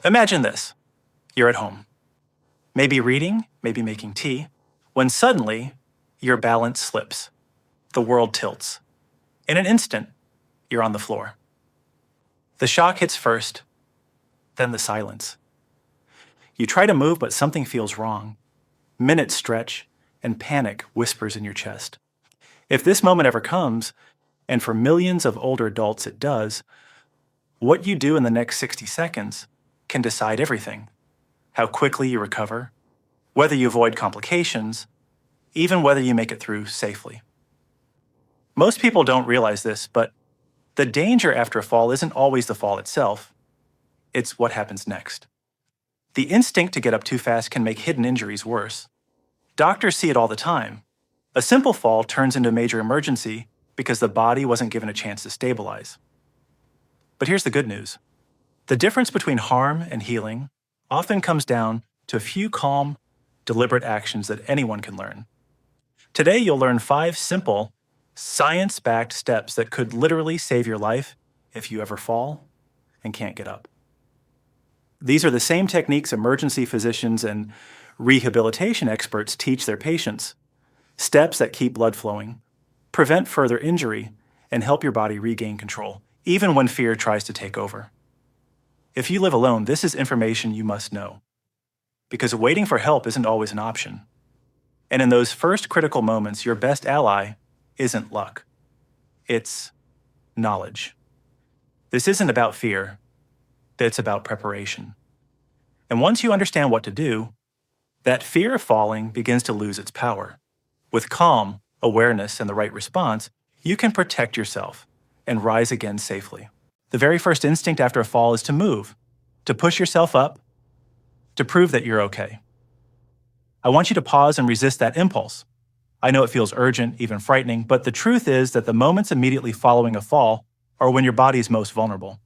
Imagine this. You're at home, maybe reading, maybe making tea, when suddenly your balance slips. The world tilts. In an instant, you're on the floor. The shock hits first, then the silence. You try to move, but something feels wrong. Minutes stretch, and panic whispers in your chest. If this moment ever comes, and for millions of older adults it does, what you do in the next 60 seconds can decide everything. How quickly you recover, whether you avoid complications, even whether you make it through safely. Most people don't realize this, but the danger after a fall isn't always the fall itself. It's what happens next. The instinct to get up too fast can make hidden injuries worse. Doctors see it all the time. A simple fall turns into a major emergency because the body wasn't given a chance to stabilize. But here's the good news. The difference between harm and healing often comes down to a few calm, deliberate actions that anyone can learn. Today, you'll learn 5 simple, science-backed steps that could literally save your life if you ever fall and can't get up. These are the same techniques emergency physicians and rehabilitation experts teach their patients. Steps that keep blood flowing, prevent further injury, and help your body regain control, even when fear tries to take over. If you live alone, this is information you must know, because waiting for help isn't always an option. And in those first critical moments, your best ally isn't luck. It's knowledge. This isn't about fear. It's about preparation. And once you understand what to do, that fear of falling begins to lose its power. With calm, awareness, and the right response, you can protect yourself and rise again safely. The very first instinct after a fall is to move, to push yourself up, to prove that you're okay. I want you to pause and resist that impulse. I know it feels urgent, even frightening, but the truth is that the moments immediately following a fall are when your body is most vulnerable.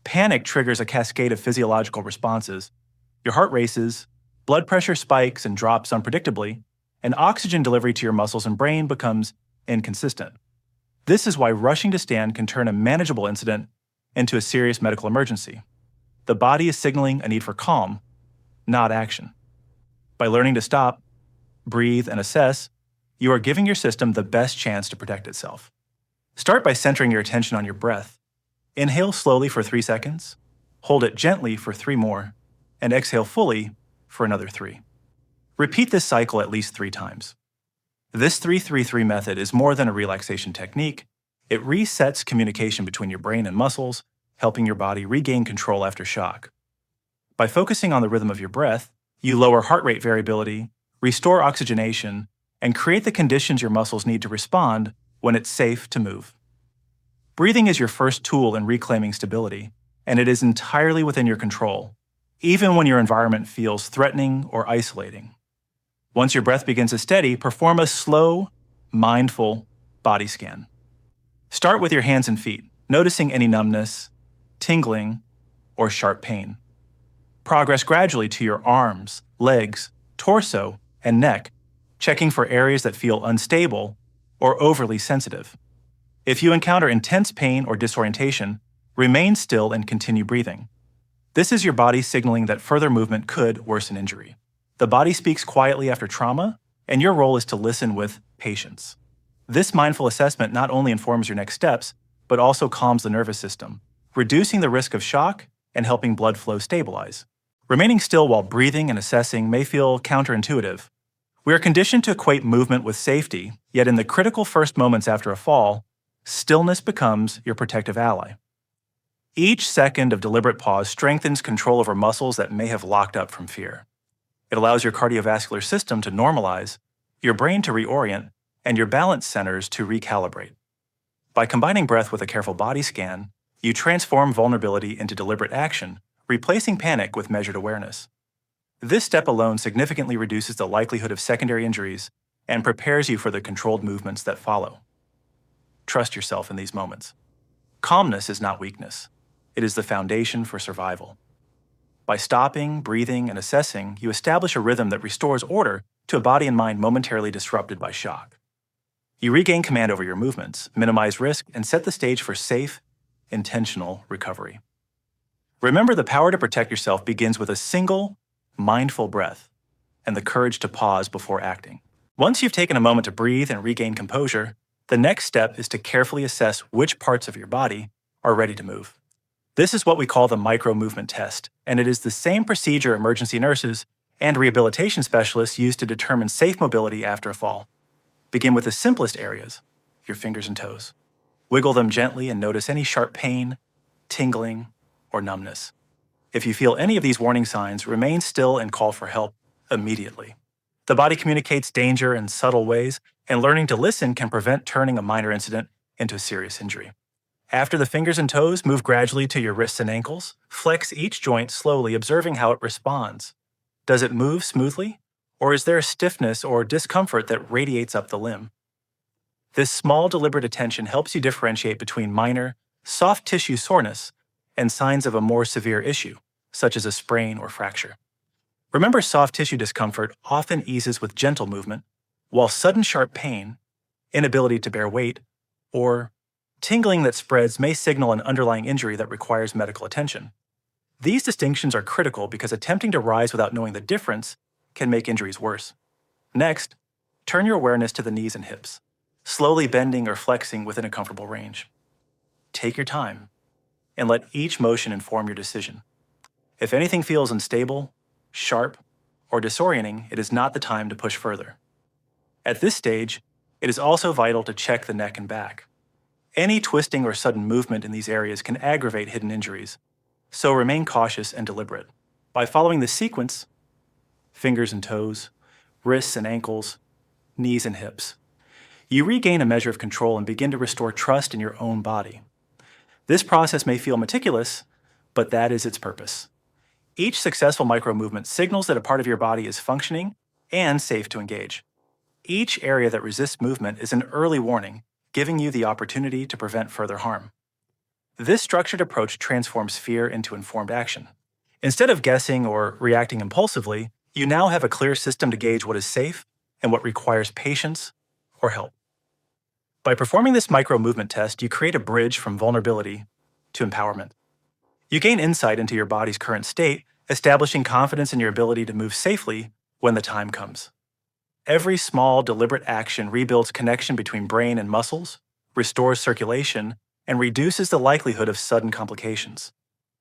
Panic triggers a cascade of physiological responses. Your heart races, blood pressure spikes and drops unpredictably, and oxygen delivery to your muscles and brain becomes inconsistent. This is why rushing to stand can turn a manageable incident into a serious medical emergency. The body is signaling a need for calm, not action. By learning to stop, breathe, and assess, you are giving your system the best chance to protect itself. Start by centering your attention on your breath. Inhale slowly for 3 seconds, hold it gently for 3 more, and exhale fully for another 3. Repeat this cycle at least 3 times. This 3-3-3 method is more than a relaxation technique. It resets communication between your brain and muscles, helping your body regain control after shock. By focusing on the rhythm of your breath, you lower heart rate variability, restore oxygenation, and create the conditions your muscles need to respond when it's safe to move. Breathing is your first tool in reclaiming stability, and it is entirely within your control, even when your environment feels threatening or isolating. Once your breath begins to steady, perform a slow, mindful body scan. Start with your hands and feet, noticing any numbness, tingling, or sharp pain. Progress gradually to your arms, legs, torso, and neck, checking for areas that feel unstable or overly sensitive. If you encounter intense pain or disorientation, remain still and continue breathing. This is your body signaling that further movement could worsen injury. The body speaks quietly after trauma, and your role is to listen with patience. This mindful assessment not only informs your next steps, but also calms the nervous system, reducing the risk of shock and helping blood flow stabilize. Remaining still while breathing and assessing may feel counterintuitive. We are conditioned to equate movement with safety, yet in the critical first moments after a fall, stillness becomes your protective ally. Each second of deliberate pause strengthens control over muscles that may have locked up from fear. It allows your cardiovascular system to normalize, your brain to reorient, and your balance centers to recalibrate. By combining breath with a careful body scan, you transform vulnerability into deliberate action, replacing panic with measured awareness. This step alone significantly reduces the likelihood of secondary injuries and prepares you for the controlled movements that follow. Trust yourself in these moments. Calmness is not weakness. It is the foundation for survival. By stopping, breathing, and assessing, you establish a rhythm that restores order to a body and mind momentarily disrupted by shock. You regain command over your movements, minimize risk, and set the stage for safe, intentional recovery. Remember, the power to protect yourself begins with a single, mindful breath and the courage to pause before acting. Once you've taken a moment to breathe and regain composure, the next step is to carefully assess which parts of your body are ready to move. This is what we call the micro-movement test, and it is the same procedure emergency nurses and rehabilitation specialists use to determine safe mobility after a fall. Begin with the simplest areas, your fingers and toes. Wiggle them gently and notice any sharp pain, tingling, or numbness. If you feel any of these warning signs, remain still and call for help immediately. The body communicates danger in subtle ways, and learning to listen can prevent turning a minor incident into a serious injury. After the fingers and toes, move gradually to your wrists and ankles. Flex each joint slowly, observing how it responds. Does it move smoothly, or is there a stiffness or discomfort that radiates up the limb? This small, deliberate attention helps you differentiate between minor, soft tissue soreness and signs of a more severe issue, such as a sprain or fracture. Remember, soft tissue discomfort often eases with gentle movement, while sudden sharp pain, inability to bear weight, or tingling that spreads may signal an underlying injury that requires medical attention. These distinctions are critical because attempting to rise without knowing the difference can make injuries worse. Next, turn your awareness to the knees and hips, slowly bending or flexing within a comfortable range. Take your time and let each motion inform your decision. If anything feels unstable, sharp, or disorienting, it is not the time to push further. At this stage, it is also vital to check the neck and back. Any twisting or sudden movement in these areas can aggravate hidden injuries, so remain cautious and deliberate. By following this sequence, fingers and toes, wrists and ankles, knees and hips, you regain a measure of control and begin to restore trust in your own body. This process may feel meticulous, but that is its purpose. Each successful micro-movement signals that a part of your body is functioning and safe to engage. Each area that resists movement is an early warning, giving you the opportunity to prevent further harm. This structured approach transforms fear into informed action. Instead of guessing or reacting impulsively, you now have a clear system to gauge what is safe and what requires patience or help. By performing this micro-movement test, you create a bridge from vulnerability to empowerment. You gain insight into your body's current state, establishing confidence in your ability to move safely when the time comes. Every small, deliberate action rebuilds connection between brain and muscles, restores circulation, and reduces the likelihood of sudden complications.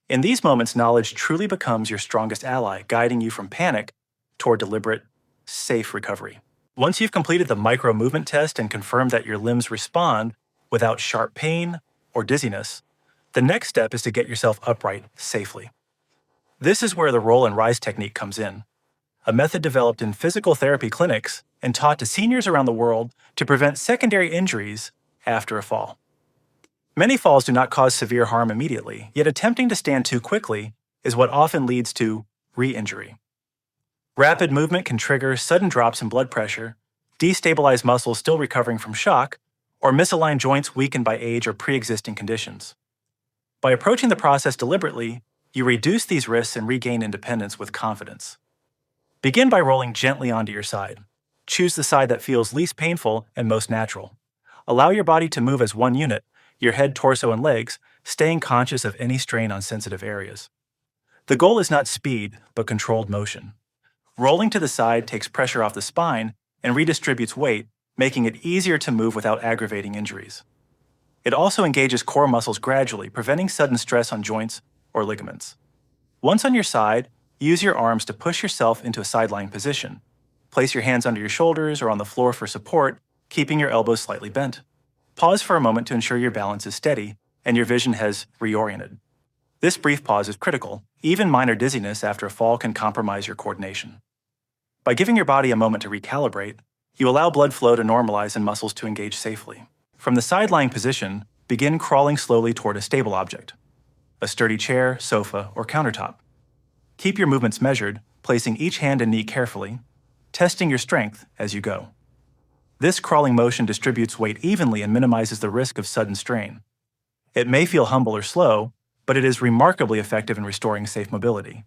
In these moments, knowledge truly becomes your strongest ally, guiding you from panic toward deliberate, safe recovery. Once you've completed the micro-movement test and confirmed that your limbs respond without sharp pain or dizziness, the next step is to get yourself upright safely. This is where the roll and rise technique comes in, a method developed in physical therapy clinics and taught to seniors around the world to prevent secondary injuries after a fall. Many falls do not cause severe harm immediately, yet attempting to stand too quickly is what often leads to re-injury. Rapid movement can trigger sudden drops in blood pressure, destabilize muscles still recovering from shock, or misalign joints weakened by age or pre-existing conditions. By approaching the process deliberately, you reduce these risks and regain independence with confidence. Begin by rolling gently onto your side. Choose the side that feels least painful and most natural. Allow your body to move as one unit, your head, torso, and legs, staying conscious of any strain on sensitive areas. The goal is not speed, but controlled motion. Rolling to the side takes pressure off the spine and redistributes weight, making it easier to move without aggravating injuries. It also engages core muscles gradually, preventing sudden stress on joints or ligaments. Once on your side, use your arms to push yourself into a side-lying position. Place your hands under your shoulders or on the floor for support, keeping your elbows slightly bent. Pause for a moment to ensure your balance is steady and your vision has reoriented. This brief pause is critical. Even minor dizziness after a fall can compromise your coordination. By giving your body a moment to recalibrate, you allow blood flow to normalize and muscles to engage safely. From the side-lying position, begin crawling slowly toward a stable object, a sturdy chair, sofa, or countertop. Keep your movements measured, placing each hand and knee carefully, testing your strength as you go. This crawling motion distributes weight evenly and minimizes the risk of sudden strain. It may feel humble or slow, but it is remarkably effective in restoring safe mobility.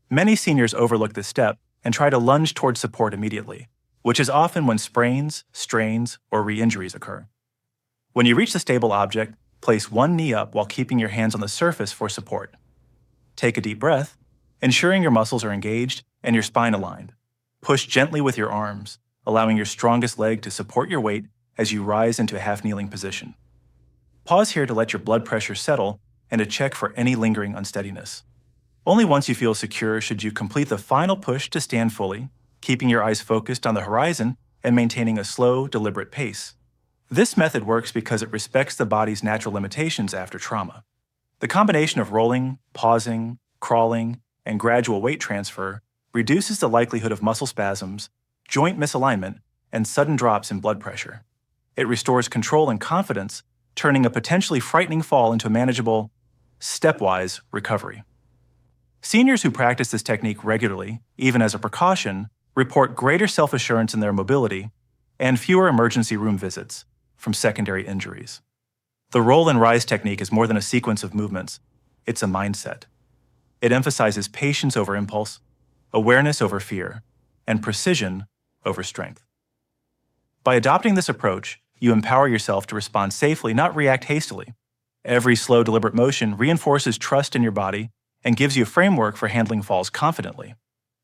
Many seniors overlook this step and try to lunge toward support immediately, which is often when sprains, strains, or re-injuries occur. When you reach the stable object, place one knee up while keeping your hands on the surface for support. Take a deep breath, ensuring your muscles are engaged and your spine aligned. Push gently with your arms, allowing your strongest leg to support your weight as you rise into a half-kneeling position. Pause here to let your blood pressure settle and to check for any lingering unsteadiness. Only once you feel secure should you complete the final push to stand fully, keeping your eyes focused on the horizon and maintaining a slow, deliberate pace. This method works because it respects the body's natural limitations after trauma. The combination of rolling, pausing, crawling, and gradual weight transfer reduces the likelihood of muscle spasms, joint misalignment, and sudden drops in blood pressure. It restores control and confidence, turning a potentially frightening fall into a manageable, stepwise recovery. Seniors who practice this technique regularly, even as a precaution, report greater self-assurance in their mobility and fewer emergency room visits from secondary injuries. The roll and rise technique is more than a sequence of movements. It's a mindset. It emphasizes patience over impulse, awareness over fear, and precision over strength. By adopting this approach, you empower yourself to respond safely, not react hastily. Every slow, deliberate motion reinforces trust in your body and gives you a framework for handling falls confidently.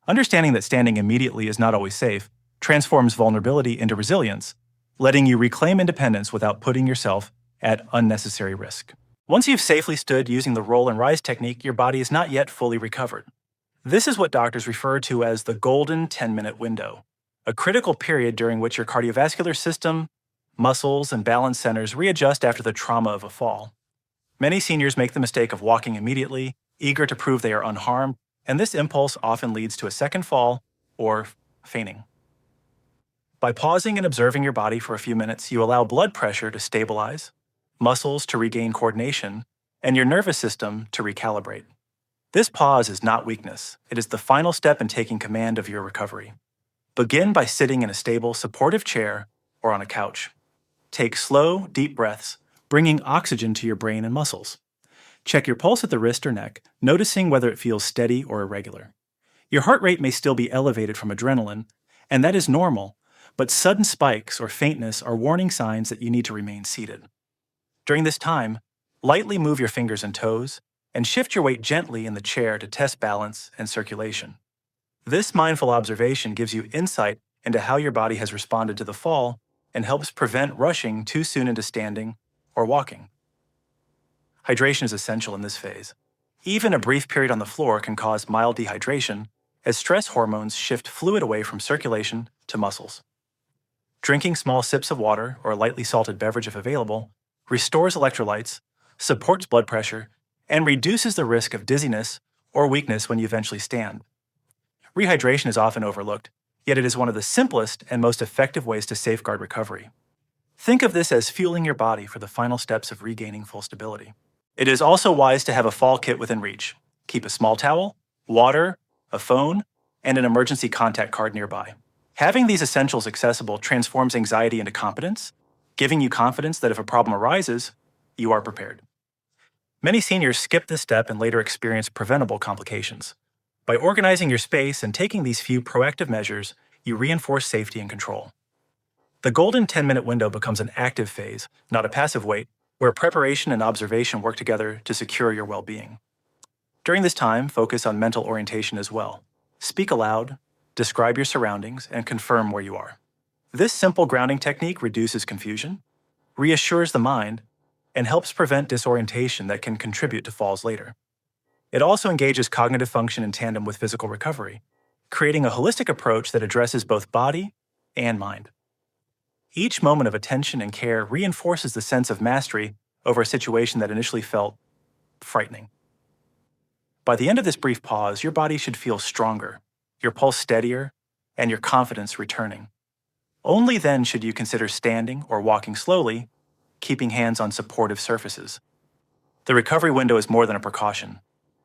Understanding that standing immediately is not always safe transforms vulnerability into resilience, letting you reclaim independence without putting yourself at unnecessary risk. Once you've safely stood using the roll and rise technique, your body is not yet fully recovered. This is what doctors refer to as the golden 10-minute window, a critical period during which your cardiovascular system, muscles, and balance centers readjust after the trauma of a fall. Many seniors make the mistake of walking immediately, eager to prove they are unharmed, and this impulse often leads to a second fall or fainting. By pausing and observing your body for a few minutes, you allow blood pressure to stabilize, muscles to regain coordination, and your nervous system to recalibrate. This pause is not weakness. It is the final step in taking command of your recovery. Begin by sitting in a stable, supportive chair or on a couch. Take slow, deep breaths, bringing oxygen to your brain and muscles. Check your pulse at the wrist or neck, noticing whether it feels steady or irregular. Your heart rate may still be elevated from adrenaline, and that is normal, but sudden spikes or faintness are warning signs that you need to remain seated. During this time, lightly move your fingers and toes, and shift your weight gently in the chair to test balance and circulation. This mindful observation gives you insight into how your body has responded to the fall and helps prevent rushing too soon into standing or walking. Hydration is essential in this phase. Even a brief period on the floor can cause mild dehydration as stress hormones shift fluid away from circulation to muscles. Drinking small sips of water or a lightly salted beverage if available restores electrolytes, supports blood pressure, and reduces the risk of dizziness or weakness when you eventually stand. Rehydration is often overlooked, yet it is one of the simplest and most effective ways to safeguard recovery. Think of this as fueling your body for the final steps of regaining full stability. It is also wise to have a fall kit within reach. Keep a small towel, water, a phone, and an emergency contact card nearby. Having these essentials accessible transforms anxiety into competence, giving you confidence that if a problem arises, you are prepared. Many seniors skip this step and later experience preventable complications. By organizing your space and taking these few proactive measures, you reinforce safety and control. The golden 10-minute window becomes an active phase, not a passive wait, where preparation and observation work together to secure your well-being. During this time, focus on mental orientation as well. Speak aloud, describe your surroundings, and confirm where you are. This simple grounding technique reduces confusion, reassures the mind, and helps prevent disorientation that can contribute to falls later. It also engages cognitive function in tandem with physical recovery, creating a holistic approach that addresses both body and mind. Each moment of attention and care reinforces the sense of mastery over a situation that initially felt frightening. By the end of this brief pause, your body should feel stronger, your pulse steadier, and your confidence returning. Only then should you consider standing or walking slowly, keeping hands on supportive surfaces. The recovery window is more than a precaution.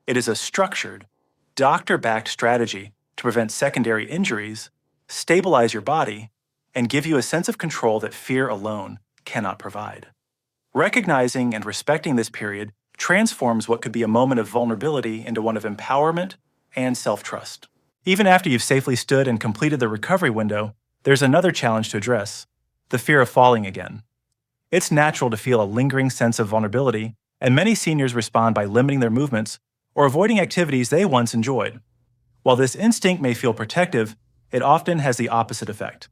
It is a structured, doctor-backed strategy to prevent secondary injuries, stabilize your body, and give you a sense of control that fear alone cannot provide. Recognizing and respecting this period transforms what could be a moment of vulnerability into one of empowerment and self-trust. Even after you've safely stood and completed the recovery window, there's another challenge to address: the fear of falling again. It's natural to feel a lingering sense of vulnerability, and many seniors respond by limiting their movements or avoiding activities they once enjoyed. While this instinct may feel protective, it often has the opposite effect.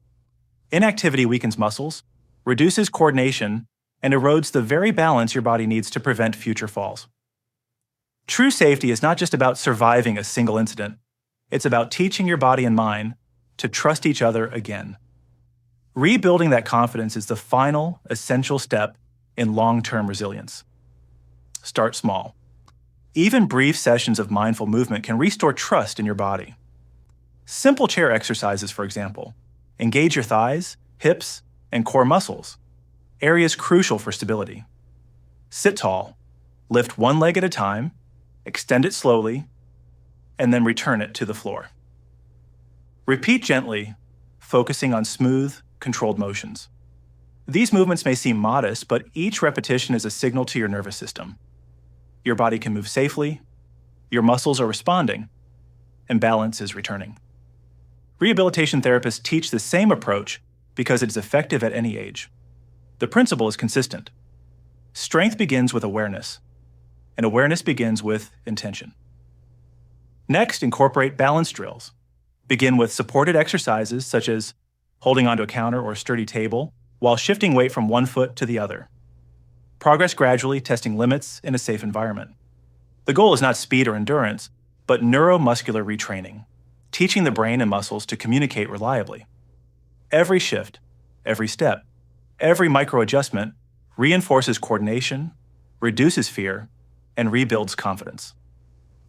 Inactivity weakens muscles, reduces coordination, and erodes the very balance your body needs to prevent future falls. True safety is not just about surviving a single incident. It's about teaching your body and mind to trust each other again. Rebuilding that confidence is the final, essential step in long-term resilience. Start small. Even brief sessions of mindful movement can restore trust in your body. Simple chair exercises, for example, engage your thighs, hips, and core muscles, areas crucial for stability. Sit tall, lift one leg at a time, extend it slowly, and then return it to the floor. Repeat gently, focusing on smooth, controlled motions. These movements may seem modest, but each repetition is a signal to your nervous system. Your body can move safely, your muscles are responding, and balance is returning. Rehabilitation therapists teach the same approach because it is effective at any age. The principle is consistent. Strength begins with awareness, and awareness begins with intention. Next, incorporate balance drills. Begin with supported exercises such as holding onto a counter or sturdy table while shifting weight from one foot to the other. Progress gradually, testing limits in a safe environment. The goal is not speed or endurance, but neuromuscular retraining, teaching the brain and muscles to communicate reliably. Every shift, every step, every micro-adjustment reinforces coordination, reduces fear, and rebuilds confidence.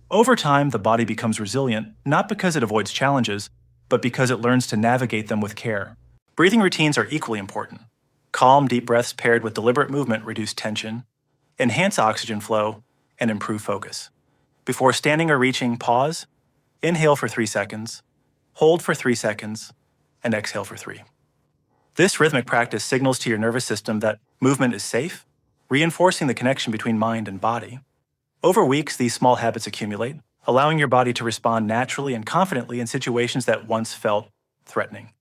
Over time, the body becomes resilient, not because it avoids challenges, but because it learns to navigate them with care. Breathing routines are equally important. Calm, deep breaths paired with deliberate movement reduce tension, enhance oxygen flow, and improve focus. Before standing or reaching, pause, inhale for 3 seconds, hold for 3 seconds, and exhale for 3. This rhythmic practice signals to your nervous system that movement is safe, reinforcing the connection between mind and body. Over weeks, these small habits accumulate, allowing your body to respond naturally and confidently in situations that once felt threatening.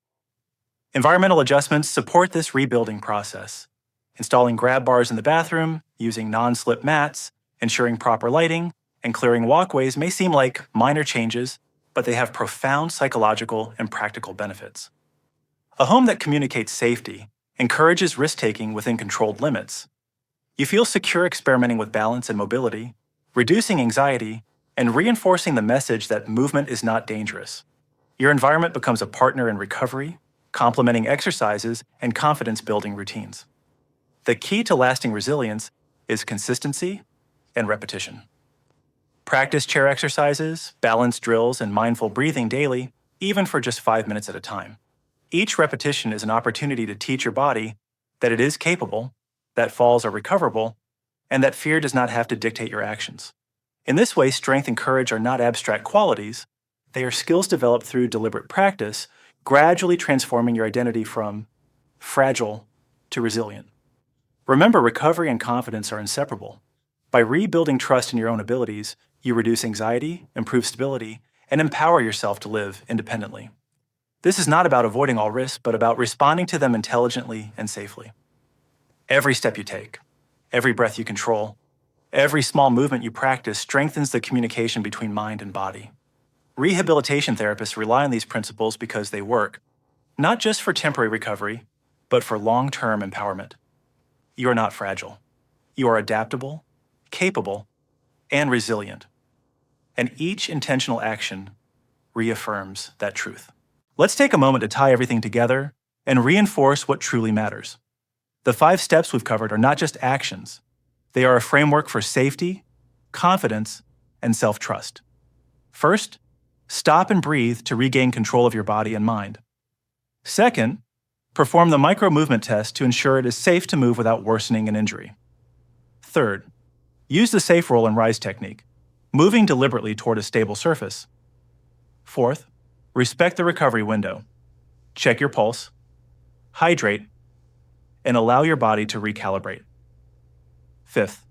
Environmental adjustments support this rebuilding process. Installing grab bars in the bathroom, using non-slip mats, ensuring proper lighting, and clearing walkways may seem like minor changes, but they have profound psychological and practical benefits. A home that communicates safety encourages risk-taking within controlled limits. You feel secure experimenting with balance and mobility, reducing anxiety, and reinforcing the message that movement is not dangerous. Your environment becomes a partner in recovery, complementing exercises and confidence-building routines. The key to lasting resilience is consistency and repetition. Practice chair exercises, balance drills, and mindful breathing daily, even for just 5 minutes at a time. Each repetition is an opportunity to teach your body that it is capable, that falls are recoverable, and that fear does not have to dictate your actions. In this way, strength and courage are not abstract qualities. They are skills developed through deliberate practice, gradually transforming your identity from fragile to resilient. Remember, recovery and confidence are inseparable. By rebuilding trust in your own abilities, you reduce anxiety, improve stability, and empower yourself to live independently. This is not about avoiding all risks, but about responding to them intelligently and safely. Every step you take, every breath you control, every small movement you practice strengthens the communication between mind and body. Rehabilitation therapists rely on these principles because they work, not just for temporary recovery, but for long-term empowerment. You are not fragile. You are adaptable, capable, and resilient. And each intentional action reaffirms that truth. Let's take a moment to tie everything together and reinforce what truly matters. The 5 steps we've covered are not just actions. They are a framework for safety, confidence, and self-trust. First, stop and breathe to regain control of your body and mind. Second, perform the micro-movement test to ensure it is safe to move without worsening an injury. Third, use the safe roll and rise technique, moving deliberately toward a stable surface. Fourth, respect the recovery window. Check your pulse, hydrate, and allow your body to recalibrate. Fifth,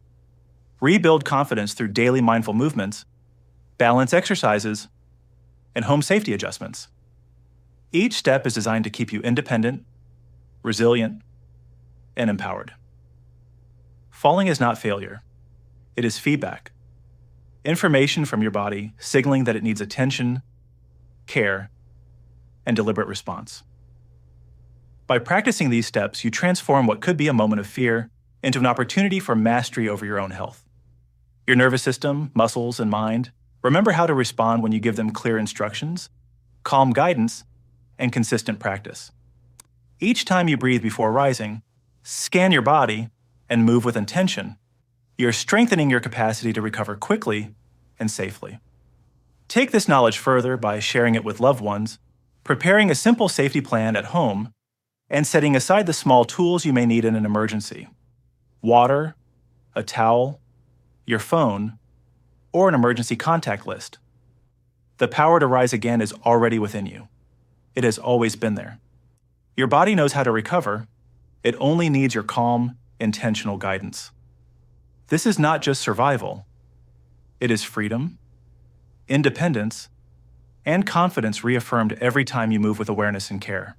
rebuild confidence through daily mindful movements, balance exercises, and home safety adjustments. Each step is designed to keep you independent, resilient, and empowered. Falling is not failure. It is feedback. information from your body signaling that it needs attention, care, and deliberate response. By practicing these steps, you transform what could be a moment of fear into an opportunity for mastery over your own health. Your nervous system, muscles, and mind remember how to respond when you give them clear instructions, calm guidance, and consistent practice. Each time you breathe before rising, scan your body, and move with intention, you're strengthening your capacity to recover quickly and safely. Take this knowledge further by sharing it with loved ones, preparing a simple safety plan at home, and setting aside the small tools you may need in an emergency: water, a towel, your phone, or an emergency contact list. The power to rise again is already within you. It has always been there. Your body knows how to recover. It only needs your calm, intentional guidance. This is not just survival. It is freedom, independence, and confidence reaffirmed every time you move with awareness and care.